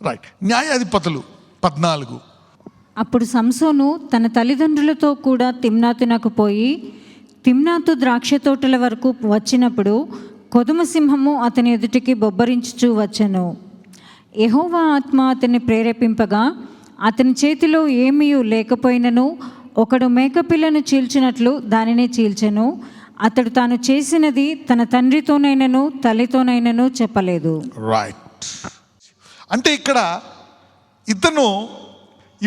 Right. న్యాయాధిపతులు 14. అప్పుడు సంసోను తన తల్లిదండ్రులతో కూడా తిమ్నాతునకు పోయి తిమ్నాతు ద్రాక్ష తోటల వరకు వచ్చినప్పుడు కొదుమ సింహము అతని ఎదుటికి బొబ్బరించుచూ వచ్చెను. యెహోవా ఆత్మ అతన్ని ప్రేరేపింపగా అతని చేతిలో ఏమీ లేకపోయినను ఒకడు మేకపిల్లను చీల్చినట్లు దానినే చీల్చెను. అతడు తాను చేసినది తన తండ్రితోనైనను తల్లితోనైనను చెప్పలేదు. రైట్. అంటే ఇక్కడ ఇతను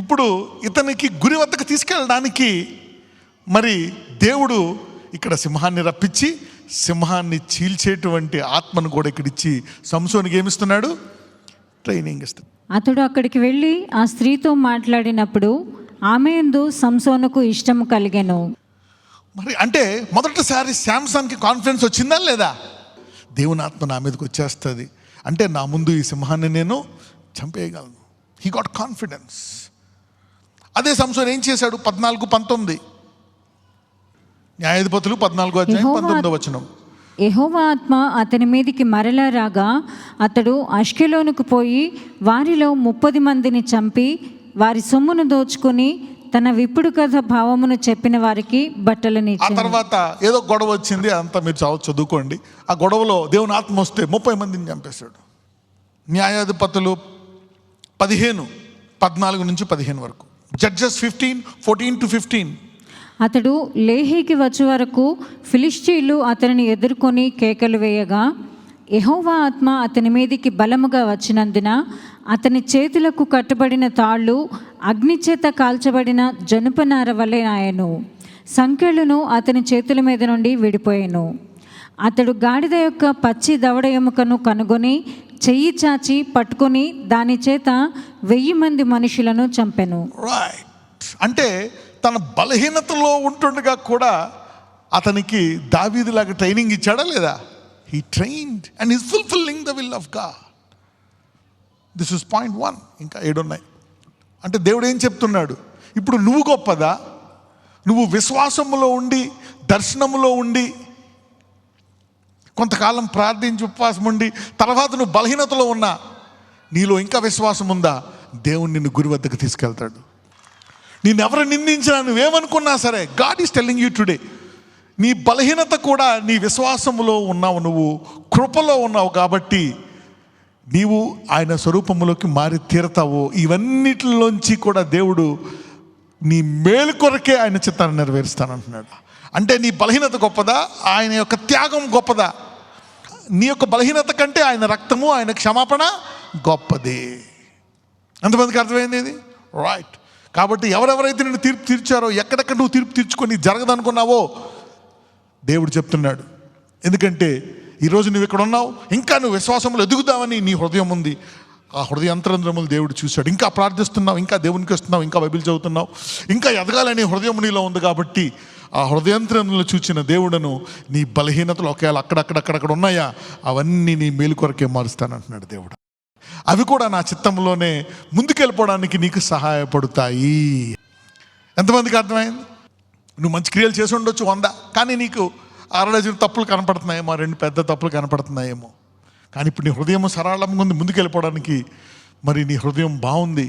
ఇప్పుడు ఇతనికి గురి వద్దకు తీసుకెళ్ళడానికి మరి దేవుడు ఇక్కడ సింహాన్ని రప్పించి సింహాన్ని చీల్చేటువంటి ఆత్మను కూడా ఇక్కడ ఇచ్చి సంసోనికి ఏమిస్తున్నాడు? ట్రైనింగ్ ఇస్తాడు. అతడు అక్కడికి వెళ్ళి ఆ స్త్రీతో మాట్లాడినప్పుడు ఆమె యందు సంసోనుకు ఇష్టం కలిగెను. మరి అంటే మొదటిసారి శాంసన్కి కాన్ఫిడెన్స్ వచ్చిందా లేదా? దేవుని ఆత్మ నా మీదకి వచ్చేస్తుంది అంటే నా ముందు ఈ సింహాన్ని నేను చంపేయగలను. He got confidence. అదే సంసోన్ ఏం చేశాడు? 14-19 న్యాయాధిపతులు 14:19. యెహోవా ఆత్మ అతని మీదికి మరలా రాగా అతడు అష్కెలోనుకు పోయి వారిలో 30 మందిని చంపి వారి సొమ్మును దోచుకొని తన విప్పుడు కథ భావమును చెప్పిన వారికి బట్టలని. ఆ తర్వాత ఏదో గొడవ వచ్చింది, అంతా మీరు చదువుకోండి. ఆ గొడవలో దేవుని ఆత్మ వస్తే 30 మందిని చంపేశాడు. న్యాయాధిపతులు 15:14-15 వరకు. జడ్జెస్ 15:14-15. అతడు లేహీకి వచ్చే వరకు ఫిలిష్తీయులు అతనిని ఎదుర్కొని కేకలు వేయగా యెహోవా ఆత్మ అతని మీదికి బలముగా వచ్చినందున అతని చేతులకు కట్టుబడిన తాళ్ళు అగ్నిచేత కాల్చబడిన జనుపనార వలె ఆయను. సంకెళ్ళును అతని చేతుల మీద నుండి విడిపోయాను. అతడు గాడిద యొక్క పచ్చి దవడ ఎముకను కనుగొని చెయ్యి చాచి పట్టుకొని దాని చేత 1000 మంది మనుషులను చంపెను. అంటే తన బలహీనతలో ఉంటుండగా కూడా అతనికి దావీదులాగా ట్రైనింగ్ ఇచ్చాడా లేదా? He trained and is fulfilling the will of God. This is point 1. ఇంకా 7 ఉన్నాయి. అంటే దేవుడు ఏం చెప్తున్నాడు? ఇప్పుడు నువ్వు గొప్పదా? నువ్వు విశ్వాసములో ఉండి దర్శనములో ఉండి కొంతకాలం ప్రార్థించి ఉపవాసం ఉండి తర్వాత నువ్వు బలహీనతలో ఉన్నా నీలో ఇంకా విశ్వాసం ఉందా? దేవుడు నిన్ను గురి వద్దకు తీసుకెళ్తాడు. నేను ఎవరు నిందించినా నువ్వేమనుకున్నా సరే God is telling you today, నీ బలహీనత కూడా నీ విశ్వాసములో ఉన్నావు, నువ్వు కృపలో ఉన్నావు కాబట్టి నీవు ఆయన స్వరూపములోకి మారి తీరతావు. ఇవన్నిటిలోంచి కూడా దేవుడు నీ మేలు కొరకే ఆయన చిత్తాన్ని నెరవేరుస్తానంటున్నాడు. అంటే నీ బలహీనత గొప్పదా? ఆయన యొక్క త్యాగం గొప్పదా? నీ యొక్క బలహీనత కంటే ఆయన రక్తము, ఆయన క్షమాపణ గొప్పది. ఎంతమందికి అర్థమైంది ఇది? రైట్. కాబట్టి ఎవరెవరైతే నిన్ను తీర్పు తీర్చారో, ఎక్కడెక్కడ నువ్వు తీర్పు తీర్చుకొని జరగదనుకున్నావో దేవుడు చెప్తున్నాడు. ఎందుకంటే ఈరోజు నువ్వు ఇక్కడ ఉన్నావు, ఇంకా నువ్వు విశ్వాసంలో ఎదుగుదామని నీ హృదయం ఉంది. ఆ హృదయాంతరంధ్రములు దేవుడు చూశాడు. ఇంకా ప్రార్థిస్తున్నావు, ఇంకా దేవునికి వస్తున్నావు, ఇంకా బైబిల్ చదువుతున్నావు, ఇంకా ఎదగాలని హృదయం నీలో ఉంది. కాబట్టి ఆ హృదయాంతరంలో చూచిన దేవుడను నీ బలహీనతలు ఒకవేళ అక్కడక్కడ ఉన్నాయా అవన్నీ నీ మేలు కొరకే మారుస్తానంటున్నాడు దేవుడు. అవి కూడా నా చిత్తంలోనే ముందుకెళ్ళిపోవడానికి నీకు సహాయపడతాయి. ఎంతమందికి అర్థమైంది? నువ్వు మంచి క్రియలు చేసి ఉండొచ్చు 100, కానీ నీకు 60 తప్పులు కనపడుతున్నాయేమో, 2 పెద్ద తప్పులు కనపడుతున్నాయేమో. కానీ ఇప్పుడు నీ హృదయం సరళంగా ఉంది, ముందుకెళ్ళిపోవడానికి మరి నీ హృదయం బాగుంది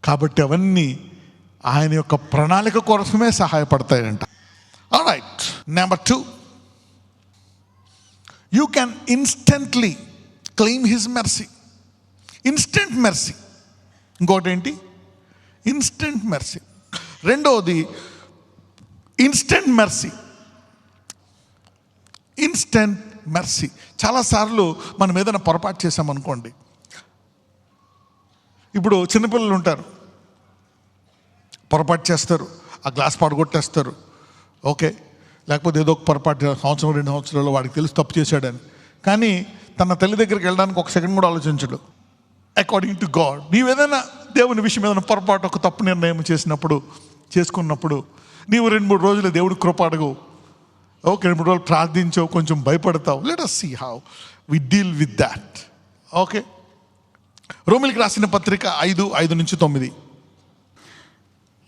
కాబట్టి అవన్నీ ఆయన యొక్క ప్రణాళిక కోసమే సహాయపడతాయంట. Alright. Number 2, you can instantly claim his mercy. Instant mercy. ఇంకోటి ఏంటి? Instant mercy. రెండవది ఇన్స్టెంట్ మెర్సీ. Instant mercy. చాలాసార్లు మనం ఏదైనా పొరపాటు చేసామనుకోండి, ఇప్పుడు చిన్నపిల్లలు ఉంటారు, పొరపాటు చేస్తారు, ఆ గ్లాస్ పడగొట్టేస్తారు, ఓకే, లేకపోతే ఏదో ఒక పొరపాటు 1-2 సంవత్సరాలు వాడికి తెలిసి తప్పు చేశాడని. కానీ తన తల్లి దగ్గరికి వెళ్ళడానికి 1 సెకండ్ కూడా ఆలోచించడు. అకార్డింగ్ టు గాడ్, నీవేదైనా దేవుని విషయం ఏదైనా పొరపాటు, ఒక తప్పు నిర్ణయం చేసుకున్నప్పుడు నీవు 2-3 రోజులు దేవుడు కృప అడగవు, ఓకే, 2-3 రోజులు ప్రార్థించవు, కొంచెం భయపడతావు. Let us see how we deal with that. Okay. రోమీయులకు రాసిన పత్రిక 5:5-9.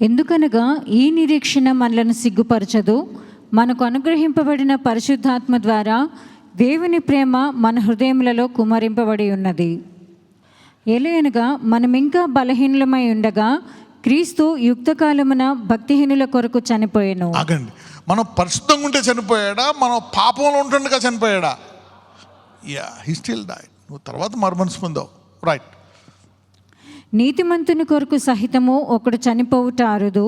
ఎందుకనగా ఈ నిరీక్షణ మనలను సిగ్గుపరచదు, మనకు అనుగ్రహింపబడిన పరిశుద్ధాత్మ ద్వారా దేవుని ప్రేమ మన హృదయములలో కుమ్మరింపబడి ఉన్నది. ఏలయనగా మనమింకా బలహీనులమై ఉండగా క్రీస్తు యుక్తకాలమున భక్తిహీనుల కొరకు చనిపోయెను. ఆగండి, మనం పరిశుద్ధంగా ఉంటే చనిపోయాడా, మనం పాపంలో ఉంటుండగా చనిపోయాడా? He still died. నువ్వు తర్వాత మరుమనసు పొందావు, రైట్. నీతిమంతుని కొరకు సహితము ఒకడు చనిపోవుట అరుదు,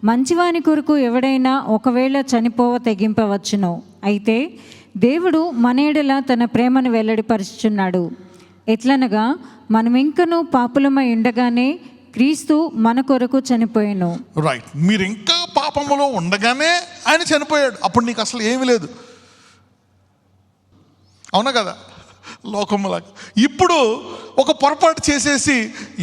మంచివాని కొరకు ఎవడైనా ఒకవేళ చనిపోవ తెగింపవచ్చును. అయితే దేవుడు మన ఎడల తన ప్రేమను వెల్లడిపరుచుచున్నాడు. ఎట్లనగా మనమింకను పాపులమై ఉండగానే క్రీస్తు మన కొరకు చనిపోయాను. రైట్, మీరు ఇంకా పాపములో ఉండగానే ఆయన చనిపోయాడు. అప్పుడు నీకు అసలు ఏమీ లేదు, అవునా కదా? లోకములాగా. ఇప్పుడు ఒక పొరపాటు చేసేసి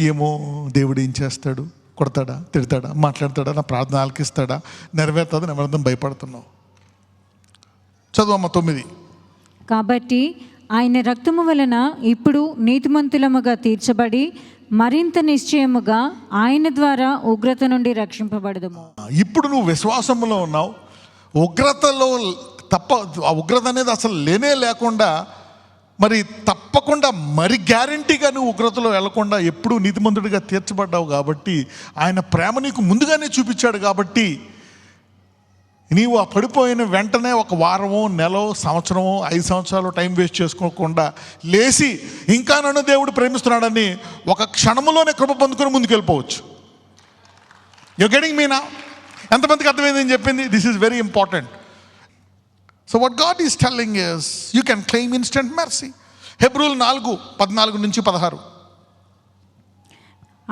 ఏమో దేవుడు ఏం చేస్తాడు, కొడతాడా, తిడతాడా, మాట్లాడతాడా, నా ప్రార్థన ఆలకిస్తాడా, నెరవేరుతుందా, నెరవేరుతుందని భయపడుతున్నావు. చదువమ్మ 9. కాబట్టి ఆయన రక్తము వలన ఇప్పుడు నీతిమంతులముగా తీర్చబడి మరింత నిశ్చయముగా ఆయన ద్వారా ఉగ్రత నుండి రక్షింపబడదుము. ఇప్పుడు నువ్వు విశ్వాసంలో ఉన్నావు, ఉగ్రతలో ఆ ఉగ్రత అనేది అసలు లేనే లేకుండా, మరి తప్పకుండా మరి గ్యారంటీగా నువ్వు ఉగ్రతలో వెళ్లకుండా ఎప్పుడు నీతిమంతుడిగా తీర్చబడ్డావు. కాబట్టి ఆయన ప్రేమ నీకు ముందుగానే చూపించాడు. కాబట్టి నీవు ఆ పడిపోయిన వెంటనే ఒక వారమో, నెలో, సంవత్సరమో, 5 సంవత్సరాలు టైం వేస్ట్ చేసుకోకుండా లేచి ఇంకా నన్ను దేవుడు ప్రేమిస్తున్నాడని ఒక క్షణములోనే కృప పొందుకొని ముందుకు వెళ్ళిపోవచ్చు. You getting me now? ఎంతమందికి అర్థమైంది నేను చెప్పింది? This is very important. So what God is telling is you can claim instant mercy. హెబ్రూలు 4:14-16.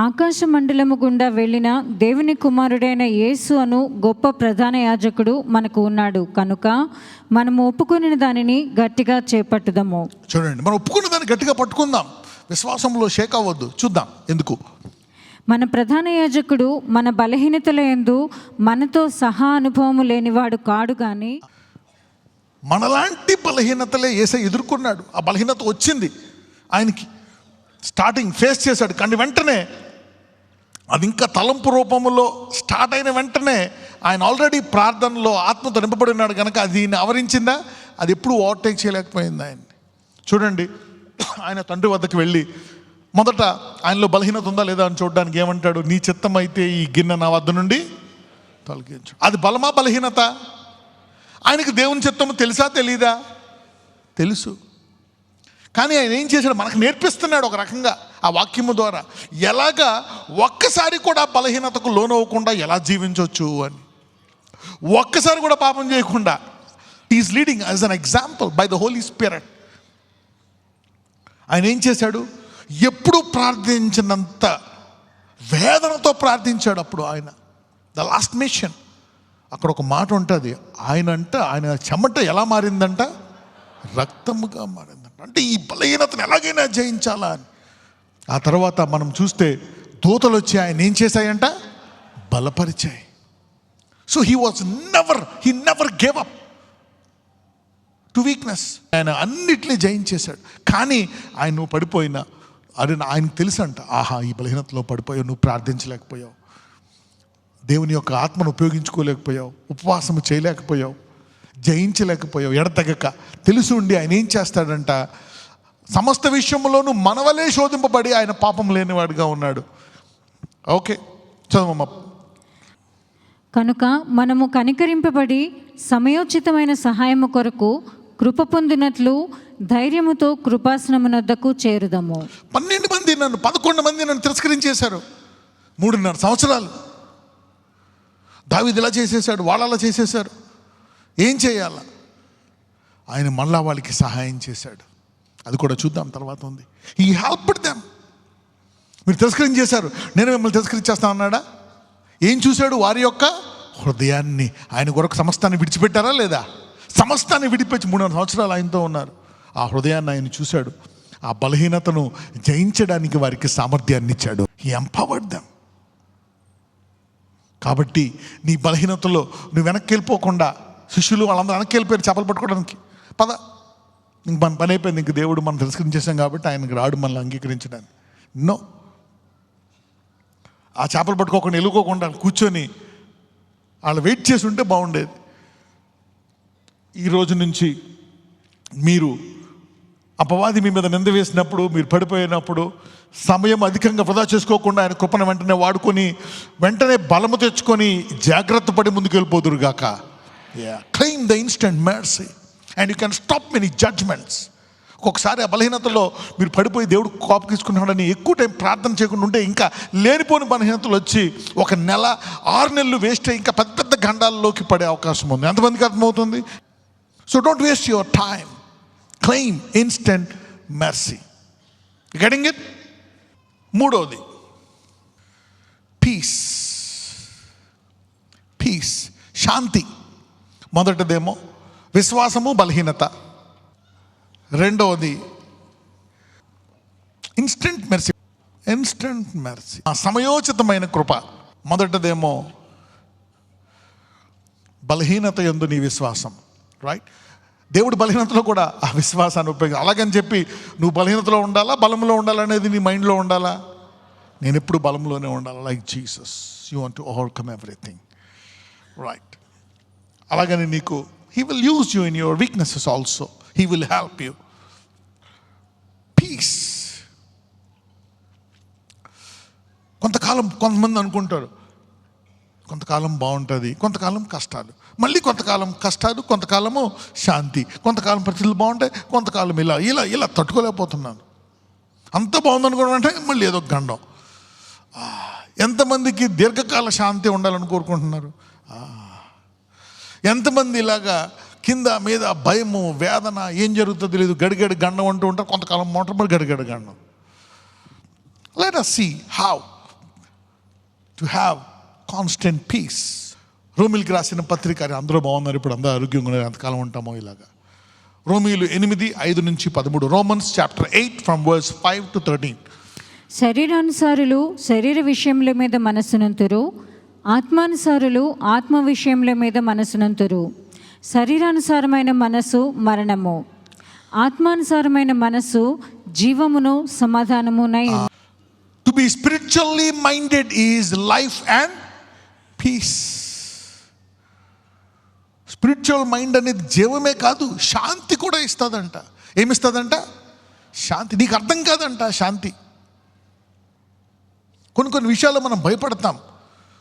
ఆకాశ మండలము గుండా వెళ్ళిన దేవుని కుమారుడైన యేసు అను గొప్ప ప్రధాన యాజకుడు మనకు ఉన్నాడు కనుక మనము ఒప్పుకుని దానిని గట్టిగా చేపట్టుదాము. చూడండి, మనం ఒప్పుకున్న దాన్ని గట్టిగా పట్టుకుందాం, విశ్వాసంలో షేక్ అవ్వద్దు. చూద్దాం ఎందుకు. మన ప్రధాన యాజకుడు మన బలహీనతల యందు మనతో సహా అనుభవము లేనివాడు కాడు గాని మనలాంటి బలహీనతలే యేసయ్య ఎదుర్కొన్నాడు. ఆ బలహీనత వచ్చింది ఆయనకి, స్టార్టింగ్ ఫేస్ చేశాడు. కానీ వెంటనే అది ఇంకా తలంపు రూపంలో స్టార్ట్ అయిన వెంటనే ఆయన ఆల్రెడీ ప్రార్థనలో ఆత్మతో నింపబడి ఉన్నాడు కనుక అది ఆవరించిందా, అది ఎప్పుడు ఓవర్టేక్ చేయలేకపోయింది ఆయన్ని. చూడండి, ఆయన తండ్రి వద్దకు వెళ్ళి మొదట ఆయనలో బలహీనత ఉందా లేదా అని చూడడానికి ఏమంటాడు, నీ చిత్తం అయితే ఈ గిన్నె నా వద్ద నుండి తొలగించు. అది బలమా బలహీనత? ఆయనకు దేవుని చిత్తము తెలుసా తెలీదా? తెలుసు. కానీ ఆయన ఏం చేశాడు, మనకు నేర్పిస్తున్నాడు ఒక రకంగా ఆ వాక్యము ద్వారా ఎలాగా ఒక్కసారి కూడా బలహీనతకు లోనవ్వకుండా ఎలా జీవించవచ్చు అని. ఒక్కసారి కూడా పాపం చేయకుండా is leading as an example by the holy spirit. ఆయన ఏం చేశాడు, ఎప్పుడు ప్రార్థించినంత వేదనతో ప్రార్థించాడు. అప్పుడు ఆయన ద లాస్ట్ మిషన్, అక్కడ ఒక మాట ఉంటుంది, ఆయన చెమట ఎలా మారిందంట, రక్తముగా మారిందంట. అంటే ఈ బలహీనతను ఎలాగైనా జయించాలా అని. ఆ తర్వాత మనం చూస్తే దూతలు వచ్చి ఆయన ఏం చేశాయంట, బలపరిచాయి. So he never gave up to weakness. ఆయన అన్నిటినీ జయించేశాడు. కానీ ఆయన నువ్వు పడిపోయినా అది ఆయనకు తెలుసంట, ఆహా ఈ బలహీనతలో పడిపోయావు, నువ్వు ప్రార్థించలేకపోయావు, దేవుని యొక్క ఆత్మను ఉపయోగించుకోలేకపోయావు, ఉపవాసము చేయలేకపోయావు, జయించలేకపోయావు, ఎడతెగక తెలుసు ఉండి ఆయన ఏం చేస్తాడంట, సమస్త విషయంలోనూ మనవలే శోధింపబడి ఆయన పాపం లేనివాడిగా ఉన్నాడు. ఓకే, చదవమ్మ. కనుక మనము కనికరింపబడి సమయోచితమైన సహాయము కొరకు కృప పొందినట్లు ధైర్యముతో కృపాసనమునొద్దకు చేరుదాము. 11 మంది నన్ను తిరస్కరించేశారు 3.5 సంవత్సరాలు. దావీదు ఇలా చేసేసాడు, వాళ్ళు అలా చేసేసారు. ఏం చేయాలా? ఆయన మళ్ళా వాళ్ళకి సహాయం చేశాడు. అది కూడా చూద్దాం, తర్వాత ఉంది. He helped them. మీరు తిరస్కరించేశారు, నేను మిమ్మల్ని తిరస్కరించేస్తాను అన్నాడా? ఏం చూశాడు? వారి యొక్క హృదయాన్ని. ఆయన కొరకు సమస్తాన్ని విడిచిపెట్టారా లేదా? సమస్తాన్ని విడిపించి 3.5 సంవత్సరాలు ఆయనతో ఉన్నారు. ఆ హృదయాన్ని ఆయన చూశాడు. ఆ బలహీనతను జయించడానికి వారికి సామర్థ్యాన్ని ఇచ్చాడు. He empowered them. కాబట్టి నీ బలహీనతలో నువ్వు వెనక్కి వెళ్ళిపోకుండా, శిష్యులు వాళ్ళందరూ వెనక్కి వెళ్ళిపోయారు చేపలు పట్టుకోవడానికి, పద ఇంక మన పని అయిపోయింది, ఇంక దేవుడు మనం తిరస్కరించేసాం కాబట్టి ఆయనకి రాడు మనల్ని అంగీకరించడానికి. నో, ఆ చేపలు పట్టుకోకుండా వెళ్ళుకోకుండా కూర్చొని వాళ్ళు వెయిట్ చేసి ఉంటే బాగుండేది. ఈ రోజు నుంచి మీరు అపవాది మీ మీద నింద వేసినప్పుడు, మీరు పడిపోయినప్పుడు సమయం అధికంగా వృధా చేసుకోకుండా ఆయన కృపను వెంటనే వాడుకొని వెంటనే బలము తెచ్చుకొని జాగ్రత్త పడి ముందుకు వెళ్ళిపోదురుగాక. Claim the instant mercy and you can stop many judgments. ఒక్కొక్కసారి ఆ బలహీనతలో మీరు పడిపోయి దేవుడు కోపగించుకున్నాడని ఎక్కువ టైం ప్రార్థన చేయకుండా ఉంటే ఇంకా లేనిపోని బలహీనతలు వచ్చి 1 నెల 6 నెలలు వేస్ట్ అయ్యి ఇంకా పెద్ద పెద్ద గండాల్లోకి పడే అవకాశం ఉంది. ఎంతమందికి అర్థమవుతుంది? So don't waste your time. Claim instant mercy. Getting it? మూడవది పీస్. పీస్, శాంతి. మొదటిదేమో విశ్వాసము, బలహీనత. రెండవది ఇన్స్టెంట్ మెర్సీ. ఇన్స్టెంట్ మెర్సీ, సమయోచితమైన కృప. మొదటిదేమో బలహీనత యందు నీ విశ్వాసం. రైట్? దేవుడు బలహీనతలో కూడా ఆ విశ్వాసాన్ని ఉపయోగించి, అలాగని చెప్పి నువ్వు బలహీనతలో ఉండాలా బలంలో ఉండాలనేది నీ మైండ్లో ఉండాలా? నేను ఎప్పుడు బలంలోనే ఉండాలి, like Jesus. You want to overcome everything. Right? అలాగని నీకు he will use you in your weaknesses also. He will help you. Peace. కొంతకాలం కొంతమంది అనుకుంటారు కొంతకాలం బాగుంటుంది, కొంతకాలం కష్టాలు, మళ్ళీ కొంతకాలం కష్టాలు, కొంతకాలము శాంతి, కొంతకాలం పరిస్థితులు బాగుంటాయి, కొంతకాలం ఇలా ఇలా ఇలా తట్టుకోలేకపోతున్నాను. అంత బాగుందనుకోవడం మళ్ళీ ఏదో గండం. ఎంతమందికి దీర్ఘకాల శాంతి ఉండాలని కోరుకుంటున్నారు? ఎంతమంది ఇలాగా కింద మీద భయము, వేదన, ఏం జరుగుతుందో తెలియదు, గడిగడి గండం అంటూ ఉంటారు. కొంతకాలం మోటార్ మరి గడిగడి గండం. Let us see how to have constant peace. రోమిల్కి రాసిన పత్రిక, అందరూ బాగున్నారు, ఇప్పుడు అందరూ ఆరోగ్యంగా ఉన్నారు, ఎంతకాలం ఉంటామో ఇలాగా. రోమీలు 8:5-13. Romans chapter 8 from verse 5 to 13. శరీరానుసారులు శరీర విషయముల మీద మనసునంతురు, ఆత్మానుసారులు ఆత్మ విషయముల మీద మనసునంతురు. శరీరానుసారమైన మనసు మరణము, ఆత్మానుసారమైన మనసు జీవమును సమాధానమునై. To be spiritually minded is life and peace. Spiritual mind అనేది జీవమే కాదు, శాంతి కూడా ఇస్తుందంట. ఏమిస్తుందంట? శాంతి. నీకు అర్థం కాదంట శాంతి. కొన్ని విషయాల్లో మనం భయపడతాం,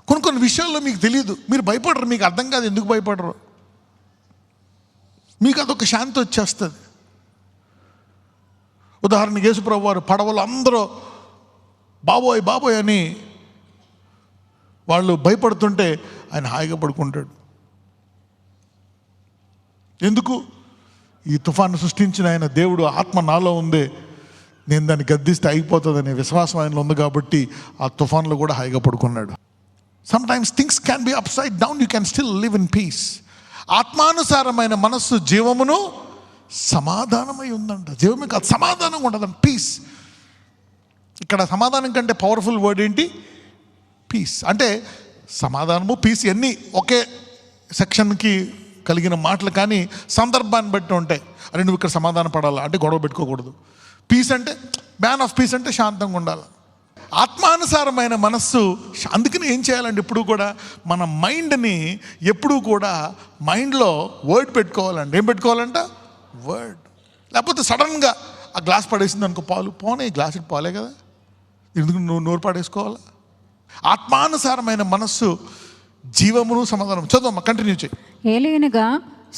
కొన్ని విషయాల్లో మీకు తెలియదు, మీరు భయపడరు, మీకు అర్థం కాదు ఎందుకు భయపడరు. మీకు అదొక శాంతి వచ్చేస్తుంది. ఉదాహరణకి యేసుప్రభు వారు పడవలు అందరూ బాబోయ్ బాబోయ్ అని వాళ్ళు భయపడుతుంటే ఆయన హాయిగా పడుకుంటాడు. ఎందుకు? ఈ తుఫాను సృష్టించిన ఆయన దేవుడు ఆత్మ నాలో ఉంది, నేను దాన్ని గద్దిస్తే అయిపోతుందనే విశ్వాసం ఆయనలో ఉంది కాబట్టి ఆ తుఫాన్లో కూడా హాయిగా పడుకున్నాడు. Sometimes things can be upside down, you can still live in peace. ఆత్మానుసారమైన మనస్సు జీవమును సమాధానమై ఉందంట. జీవమే కాదు, సమాధానం ఉండదంట. పీస్. ఇక్కడ సమాధానం కంటే పవర్ఫుల్ వర్డ్ ఏంటి? పీస్. అంటే సమాధానము, పీస్ అన్నీ ఒకే సెక్షన్కి కలిగిన మాటలు, కానీ సందర్భాన్ని బట్టి ఉంటాయి. అరే నువ్వు ఇక్కడ సమాధాన పడాలా అంటే గొడవ పెట్టుకోకూడదు. పీస్ అంటే, మ్యాన్ ఆఫ్ పీస్ అంటే శాంతంగా ఉండాలి. ఆత్మానుసారమైన మనస్సు. అందుకని ఏం చేయాలంటే ఎప్పుడు కూడా మన మైండ్ని ఎప్పుడూ కూడా మైండ్లో వర్డ్ పెట్టుకోవాలండి. ఏం పెట్టుకోవాలంట? వర్డ్. లేకపోతే సడన్గా ఆ గ్లాస్ పడేసింది అనుకో, పాలు పోనే, గ్లాస్ పాలే కదా, ఎందుకు నువ్వు నోరు పాడేసుకోవాలా? ఆత్మానుసారమైన మనస్సు జీవమును సమాధానం. చదువు, కంటిన్యూ చేయి. ఏలయనగా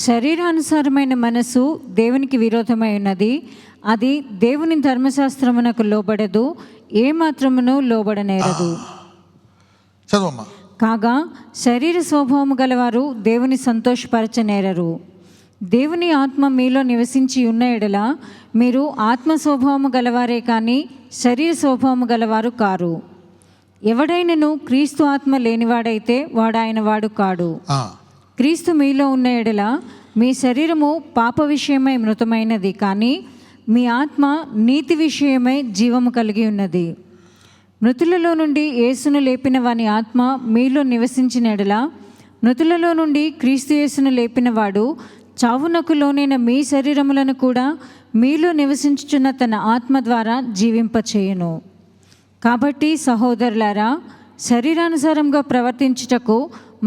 శరీరానుసారమైన మనసు దేవునికి విరోధమై ఉన్నది, అది దేవుని ధర్మశాస్త్రమునకు లోబడదు, ఏ మాత్రమును లోబడనేరదు. చదువమ్మా. కాగా శరీర స్వభావము గలవారు దేవుని సంతోషపరచనేరరు. దేవుని ఆత్మ మీలో నివసించి ఉన్న ఎడల మీరు ఆత్మ స్వభావము గలవారే కానీ శరీర స్వభావము గలవారు కారు. ఎవడైనను క్రీస్తు ఆత్మ లేనివాడైతే వాడాయన వాడు కాడు. క్రీస్తు మీలో ఉన్న ఎడల మీ శరీరము పాప విషయమై మృతమైనది, కానీ మీ ఆత్మ నీతి విషయమై జీవము కలిగి ఉన్నది. మృతులలో నుండి యేసును లేపిన వాని ఆత్మ మీలో నివసించిన ఎడల మృతులలో నుండి క్రీస్తు యేసును లేపిన వాడు చావునకు లోనైన మీ శరీరములను కూడా మీలో నివసించుచున్న తన ఆత్మ ద్వారా జీవింపచేయును. కాబట్టి సహోదరులారా, శరీరానుసారంగా ప్రవర్తించుటకు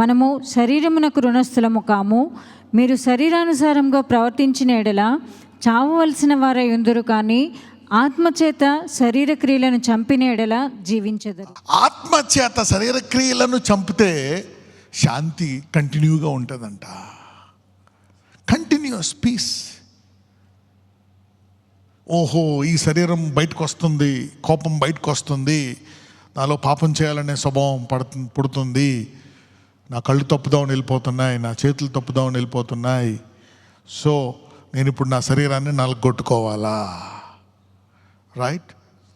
మనము శరీరమునకు రుణస్థులము కాము. మీరు శరీరానుసారంగా ప్రవర్తించిన ఎడల చావవలసిన వారై ఉందురు కానీ ఆత్మచేత శరీర క్రియలను చంపిన ఎడల జీవించెదరు. ఆత్మచేత శరీర క్రియలను చంపితే శాంతి కంటిన్యూగా ఉంటుందంట. Continuous peace. ఓహో, ఈ శరీరం బయటకు వస్తుంది, కోపం బయటకు వస్తుంది, నాలో పాపం చేయాలనే స్వభావం పుడుతుంది, నా కళ్ళు తప్పుదామని వెళ్ళిపోతున్నాయి, నా చేతులు తప్పుదామని వెళ్ళిపోతున్నాయి. సో నేను ఇప్పుడు నా శరీరాన్ని నలగొట్టుకోవాలా? రైట్?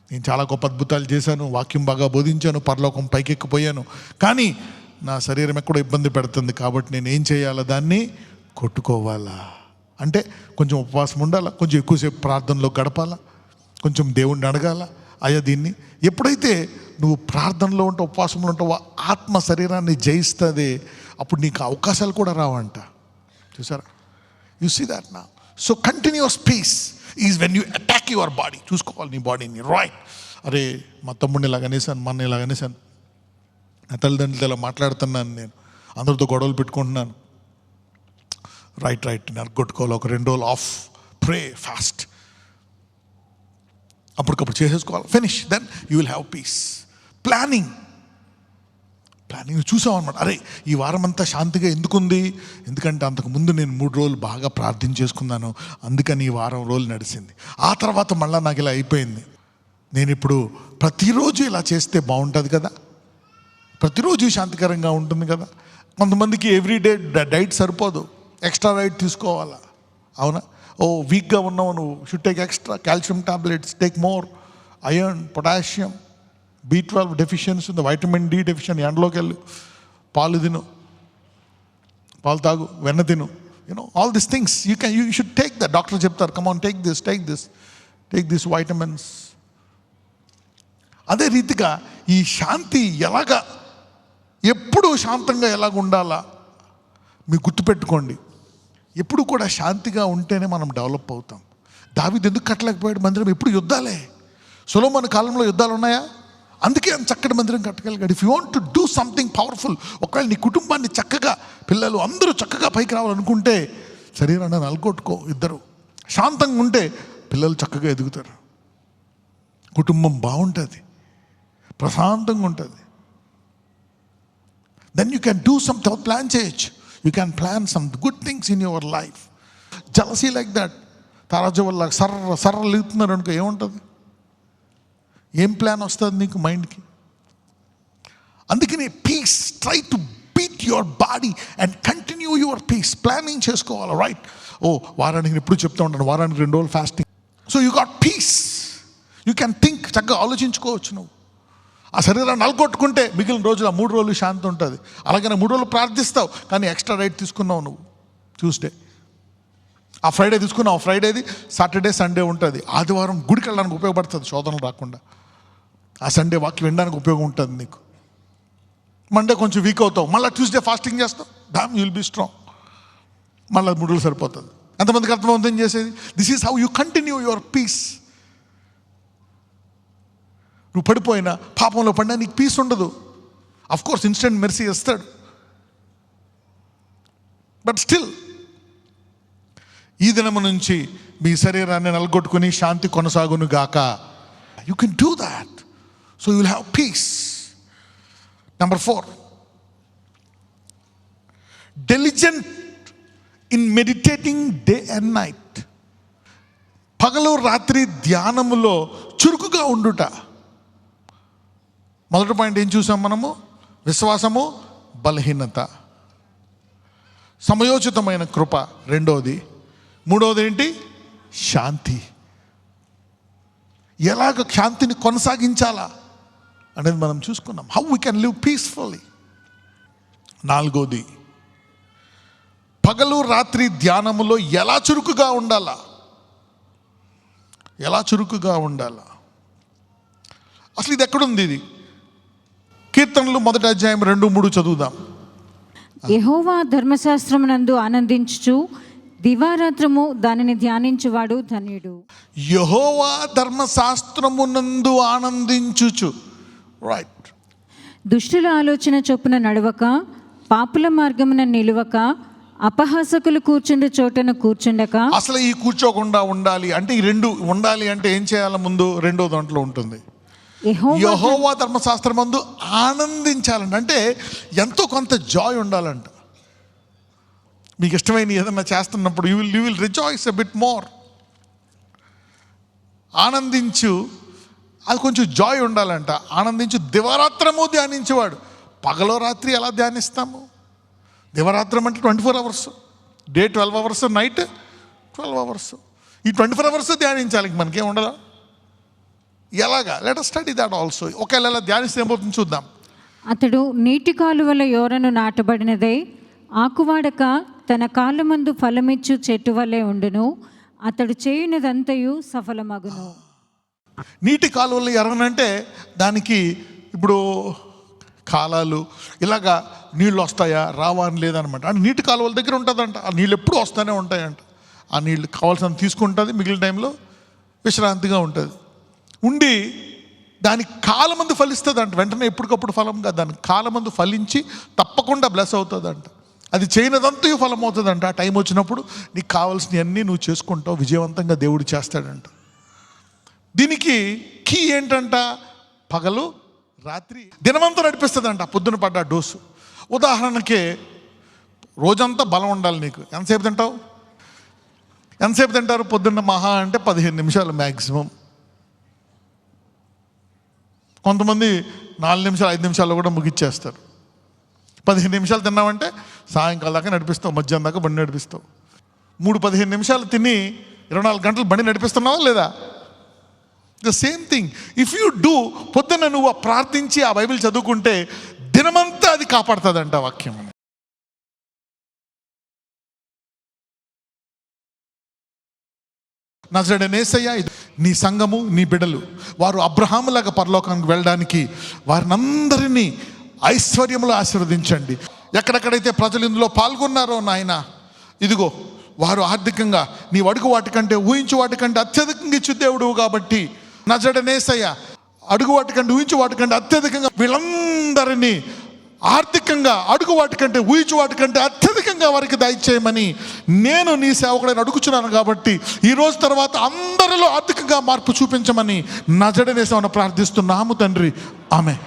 నేను చాలా గొప్ప అద్భుతాలు చేశాను, వాక్యం బాగా బోధించాను, పరలోకం పైకెక్కిపోయాను, కానీ నా శరీరం ఎక్కడో ఇబ్బంది పెడుతుంది, కాబట్టి నేను ఏం చేయాలా? దాన్ని కొట్టుకోవాలా? అంటే కొంచెం ఉపవాసం ఉండాలా, కొంచెం ఎక్కువసేపు ప్రార్థనలో గడపాలా, కొంచెం దేవుణ్ణి అడగాల. అయ్యా దీన్ని ఎప్పుడైతే నువ్వు ప్రార్థనలో ఉంటావు, ఉపవాసంలో ఉంటావు, ఆత్మ శరీరాన్ని జయిస్తుంది, అప్పుడు నీకు అవకాశాలు కూడా రావంట. చూసారా? యు సీ దాట్ నా. So continuous peace is when you attack your body. చూసుకోవాలి నీ బాడీని. రైట్, అరే మా తమ్ముడిని ఇలాగనేసాను, మన ఇలాగనేసాను, నా తల్లిదండ్రులతో ఇలా మాట్లాడుతున్నాను, నేను అందరితో గొడవలు పెట్టుకుంటున్నాను. రైట్, నరగొట్టుకోవాలి. ఒక 2 రోజులు ఆఫ్, ప్రే, ఫాస్ట్, అప్పటికప్పుడు చేసేసుకోవాలి. Finish, then you will have peace. Planning చూసాం అనమాట. అరే ఈ వారం అంతా శాంతిగా ఎందుకుంది? ఎందుకంటే అంతకుముందు నేను 3 రోజులు బాగా ప్రార్థన చేసుకున్నాను, అందుకని ఈ వారం రోజులు నడిచింది. ఆ తర్వాత మళ్ళీ నాకు ఇలా అయిపోయింది. నేను ఇప్పుడు ప్రతిరోజు ఇలా చేస్తే బాగుంటుంది కదా, ప్రతిరోజు శాంతికరంగా ఉంటుంది కదా. కొంతమందికి ఎవ్రీడే డైట్ సరిపోదు, ఎక్స్ట్రా డైట్ తీసుకోవాలా. అవునా? ఓ వీక్గా ఉన్నావు నువ్వు, should take extra calcium tablets, take more iron, potassium, B12 deficiency ఉంది, వైటమిన్ డి డెఫిషియన్. ఎండలోకి వెళ్ళు, పాలు తిను, పాలు తాగు, వెన్న తిను, all these things you should take that. Doctor చెప్తారు, come on take this vitamins. అదే రీతిగా ఈ శాంతి ఎలాగా, ఎప్పుడు శాంతంగా ఎలాగ ఉండాలా మీరు గుర్తుపెట్టుకోండి. ఎప్పుడు కూడా శాంతిగా ఉంటేనే మనం డెవలప్ అవుతాం. దావీదు ఎందుకు కట్టలేకపోయాడు మందిరం? ఎప్పుడు యుద్ధాలే. సొలొమోను కాలంలో యుద్ధాలు ఉన్నాయా? అందుకే అంత చక్కటి మందిరం కట్టగలిగాడు. If you want to do something powerful, ఒకవేళ నీ కుటుంబాన్ని చక్కగా, పిల్లలు అందరూ చక్కగా పైకి రావాలనుకుంటే శరీరాన్ని నలగొట్టుకో. ఇద్దరు శాంతంగా ఉంటే పిల్లలు చక్కగా ఎదుగుతారు, కుటుంబం బాగుంటుంది, ప్రశాంతంగా ఉంటుంది. Then you can do something, plan చేయొచ్చు. You can plan some good things in your life. Jealousy like that, తారాజు వల్ల సర్ర లేతున్నారు అనుకో, ఏముంటుంది? ఏం ప్లాన్ వస్తుంది నీకు మైండ్కి? అందుకని peace, try to beat your body and continue your peace. Planning చేసుకోవాలి. రైట్, ఓ వారానికి నేను ఎప్పుడు చెప్తూ ఉంటాను, వారానికి 2 రోజులు fasting. So you got peace, you can think, చక్కగా ఆలోచించుకోవచ్చు. నువ్వు ఆ శరీరాన్ని నలగొట్టుకుంటే మిగిలిన రోజులు, 3 రోజులు శాంతి ఉంటుంది. అలాగనే 3 రోజులు ప్రార్థిస్తావు, కానీ ఎక్స్ట్రా డైట్ తీసుకున్నావు నువ్వు. ట్యూస్డే ఆ ఫ్రైడే తీసుకున్నావు, ఫ్రైడేది సాటర్డే సండే ఉంటుంది. ఆదివారం గుడికి వెళ్ళడానికి ఉపయోగపడుతుంది, శోధనలు రాకుండా. ఆ సండే వాక్యం వినడానికి ఉపయోగం ఉంటుంది నీకు. మండే కొంచెం వీక్ అవుతావు, మళ్ళీ ట్యూస్డే ఫాస్టింగ్ చేస్తావు, then you will be strong. మళ్ళీ 3 రోజులు సరిపోతుంది. ఎంతమందికి అర్థమవుతుంది చేసేది? This is how you continue your peace. నువ్వు పడిపోయినా, పాపంలో పడినా నీకు పీస్ ఉండదు. అఫ్ కోర్స్ ఇన్స్టెంట్ మెర్సీ ఇస్తాడు, బట్ స్టిల్ ఈ దినము నుంచి మీ శరీరాన్ని నలగొట్టుకుని శాంతి కొనసాగును గాక. You can do that. So you will have peace. Number 4, diligent in meditating day and night. పగలు రాత్రి ధ్యానములో చురుకుగా ఉండుట. మొదటి పాయింట్ ఏం చూసాం మనము? విశ్వాసము, బలహీనత, సమయోచితమైన కృప రెండోది. మూడవది ఏంటి? శాంతి. ఎలాగ శాంతిని కొనసాగించాలా అనేది మనం చూసుకున్నాం. How we can live peacefully. నాలుగోది, పగలు రాత్రి ధ్యానములో ఎలా చురుకుగా ఉండాలా, ఎలా చురుకుగా ఉండాలా. అసలు ఇది ఎక్కడుంది? ఇది కీర్తనలు 1వ అధ్యాయం 2-3 చదువుదాం. యెహోవా ధర్మశాస్త్రమునందు ఆనందించుచు దివారాత్రము దానిని ధ్యానించువాడు ధన్యుడు. యెహోవా ధర్మశాస్త్రమునందు ఆనందించుచు. రైట్. దుష్టుల ఆలోచన చొప్పున నడవక, పాపుల మార్గమున నిలువక, అపహాసకులు కూర్చుండే చోటను కూర్చుండక. అసలు ఈ కూర్చోకుండా ఉండాలి అంటే, ఈ రెండు ఉండాలి అంటే ఏం చేయాలి? ముందు రెండో దాంట్లో ఉంటుంది, యెహోవా ధర్మశాస్త్రమందు ఆనందించాలంట. అంటే ఎంతో కొంత జాయ్ ఉండాలంట. మీకు ఇష్టమైన ఏదన్నా చేస్తున్నప్పుడు you will rejoice a bit more. ఆనందించు, అది కొంచెం జాయ్ ఉండాలంట. ఆనందించు, దివారాత్రము ధ్యానించేవాడు. పగలో రాత్రి ఎలా ధ్యానిస్తాము? దివారాత్రం అంటే 24 hours, day 12 hours, night 12 hours. ఈ 24 hours ధ్యానించాలి, మనకేం ఉండదా? ఎలాగా? Let us study that also. ఒకవేళ ఎలా ధ్యానిస్తే ఏమవుతుంది చూద్దాం. అతడు నీటి కాలువల యోరను నాటబడినదై ఆకువాడక తన కాళ్ళ ముందు ఫలమిచ్చు చెట్టు వలె ఉండును. అతడు చేయునదంతయు సఫలమగును. నీటి కాలువలు ఎరగనంటే దానికి ఇప్పుడు కాలాలు ఇలాగా నీళ్ళు వస్తాయా రావా అని లేదనమాట. అంటే నీటి కాలువల దగ్గర ఉంటుందంట. ఆ నీళ్ళు ఎప్పుడు వస్తూనే ఉంటాయంట. ఆ నీళ్ళు కావాల్సినంత తీసుకుంటుంది, మిగిలిన టైంలో విశ్రాంతిగా ఉంటుంది. ఉండి దానికి కాలమందు ఫలిస్తుంది అంట. వెంటనే ఎప్పటికప్పుడు ఫలం కాదు, దానికి కాలమందు ఫలించి తప్పకుండా బ్లెస్ అవుతుందంట. అది చేయనదంతా ఫలం అవుతుందంట. ఆ టైం వచ్చినప్పుడు నీకు కావాల్సినవన్నీ నువ్వు చేసుకుంటావు, విజయవంతంగా దేవుడు చేస్తాడంట. దీనికి కీ ఏంటంట? పగలు రాత్రి దినమంతా నడిపిస్తుందంట. పొద్దున పడ్డ డోసు. ఉదాహరణకి రోజంతా బలం ఉండాలి నీకు. ఎంతసేపు తింటావు? ఎంతసేపు తింటారు? పొద్దున్న మహా అంటే 15 నిమిషాలు మ్యాక్సిమం. కొంతమంది 4 నిమిషాలు 5 నిమిషాల్లో కూడా ముగిచ్చేస్తారు. 15 నిమిషాలు తిన్నామంటే సాయంకాలం దాకా నడిపిస్తావు, మధ్యాహ్నం దాకా బండి నడిపిస్తావు. 15 నిమిషాలు తిని 24 గంటలు బండి నడిపిస్తున్నావా లేదా? The same thing if you do. పొద్దున్న నువ్వు ప్రార్థించి ఆ బైబిల్ చదువుకుంటే దినమంతా అది కాపాడుతుందంట వాక్యం. నజరేయుడైన యేసయ్య, నీ సంఘము, నీ బిడ్డలు వారు అబ్రహాములాగా పరలోకానికి వెళ్ళడానికి వారినందరినీ ఐశ్వర్యములు ఆశీర్వదించండి. ఎక్కడెక్కడైతే ప్రజలు ఇందులో పాల్గొన్నారో నాయన, ఇదిగో వారు ఆర్థికంగా నీ అడుగు వాటికంటే ఊహించు వాటికంటే అత్యధికంగా ఇచ్చు దేవుడు కాబట్టి నజరేయుడైన యేసయ్య, అడుగు వాటికంటే ఊహించు వాటికంటే అత్యధికంగా వీళ్ళందరినీ ఆర్థికంగా అడుగు వాటికంటే ఊహించు వాటికంటే అత్యధికంగా వారికి దయచేయమని నేను నీ సేవకుడైన అడుగుచున్నాను. కాబట్టి ఈ రోజు తర్వాత అందరిలో ఆర్థికంగా మార్పు చూపించమని నజరేయుడైన యేసయ్య ప్రార్థిస్తున్నాము తండ్రి. ఆమేన్.